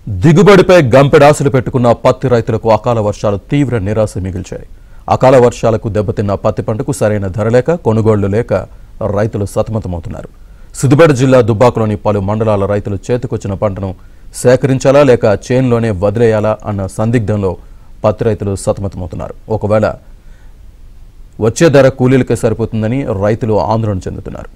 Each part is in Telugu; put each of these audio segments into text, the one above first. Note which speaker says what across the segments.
Speaker 1: దిగుబడిపై గంపెడాశలు పెట్టుకున్న పత్తి రైతులకు అకాల వర్షాలు తీవ్ర నిరాశ మిగిల్చాయి. అకాల వర్షాలకు దెబ్బతిన్న పత్తి పంటకు సరైన ధర లేక, కొనుగోళ్లు లేక రైతులు సతమతమవుతున్నారు. సిద్దిపేట జిల్లా దుబ్బాకలోని పలు మండలాల రైతులు చేతికొచ్చిన పంటను సేకరించాలా లేక చేన్లోనే వదిలేయాలా అన్న సందిగ్ధంలో పత్తి రైతులు సతమతమవుతున్నారు. ఒకవేళ వచ్చే ధర కూలీలకే సరిపోతుందని రైతులు ఆందోళన చెందుతున్నారు.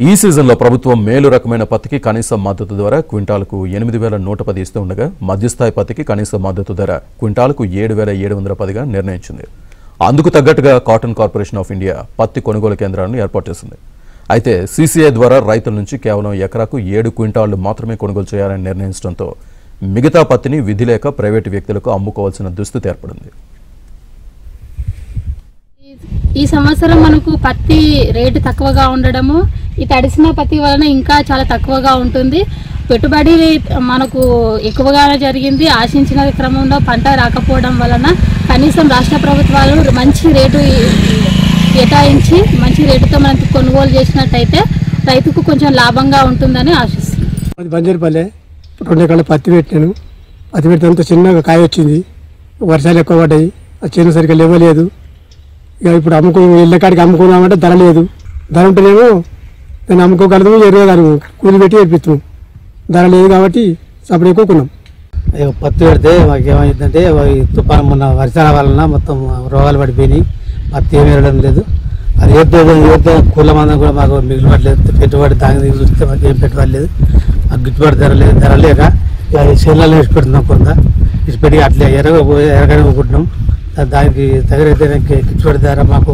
Speaker 1: ఈ సీజన్లో ప్రభుత్వం మేలు రకమైన పత్తికి కనీస మద్దతు ధర క్వింటాలకు 8,110 ఇస్తూ ఉండగా మధ్యస్థాయి పత్తికి కనీస మద్దతు ధర క్వింటాలకు 7,710గా నిర్ణయించింది. అందుకు తగ్గట్టుగా కాటన్ కార్పొరేషన్ ఆఫ్ ఇండియా పత్తి కొనుగోలు కేంద్రాలను ఏర్పాటు చేసింది. అయితే సీసీఐ ద్వారా రైతుల నుంచి కేవలం ఎకరాకు 7 క్వింటాళ్లు మాత్రమే కొనుగోలు చేయాలని నిర్ణయించడంతో మిగతా పత్తిని విధి లేక ప్రైవేటు వ్యక్తులకు అమ్ముకోవాల్సిన దుస్థితి ఏర్పడింది.
Speaker 2: ఈ సంవత్సరం మనకు పత్తి రేటు తక్కువగా ఉండడము, ఈ తడిసిన పత్తి వలన ఇంకా చాలా తక్కువగా ఉంటుంది. పెట్టుబడి మనకు ఎక్కువగానే జరిగింది. ఆశించిన క్రమంలో పంట రాకపోవడం వలన కనీసం రాష్ట్ర ప్రభుత్వాలు మంచి రేటు కేటాయించి మంచి రేటుతో మనం కొనుగోలు చేసినట్టయితే రైతుకు కొంచెం లాభంగా ఉంటుందని ఆశిస్తున్నాను.
Speaker 3: అది బంజరుపల్లె 2 ఎకరాల పత్తి పెట్టాను. పత్తి పెట్టినంత చిన్నగా కాయ వచ్చింది. వర్షాలు ఎక్కువ పడ్డాయి. ఆ చేను సరిగ్గా లేవలేదు. ఇక ఇప్పుడు ఇళ్ళకాడికి అమ్ముకున్నామంటే ధర లేదు. ధర ఉంటేనేమో దాన్ని అమ్ముకోగలదు, ఎరుగగలము, కూలి పెట్టి ఏర్పిస్తాము. ధర లేదు కాబట్టి అప్పుడు ఎక్కువ కొన్నాం.
Speaker 4: పత్తి పెడితే మాకు ఏమైందంటే తుఫాను మొన్న వర్షాల వలన మొత్తం రోగాలు పడిపోయినాయి. పత్తి ఏమి వెళ్ళడం లేదు. అది ఏదో కూల మందం కూడా మాకు మిగిలిపడలేదు. పెట్టుబడి దాని చూస్తే మాకు ఏం పెట్టుబడి లేదు. మాకు గిట్టుబడి ధర లేక చేనులలో వేసి పెడుతున్నాం. కొంత ఇసిపెట్టి అట్లా ఎరగని ఊకుంటున్నాం. దానికి తగినైతే గిట్టుబడి ధర మాకు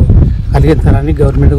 Speaker 4: కలిగిస్తారని గవర్నమెంట్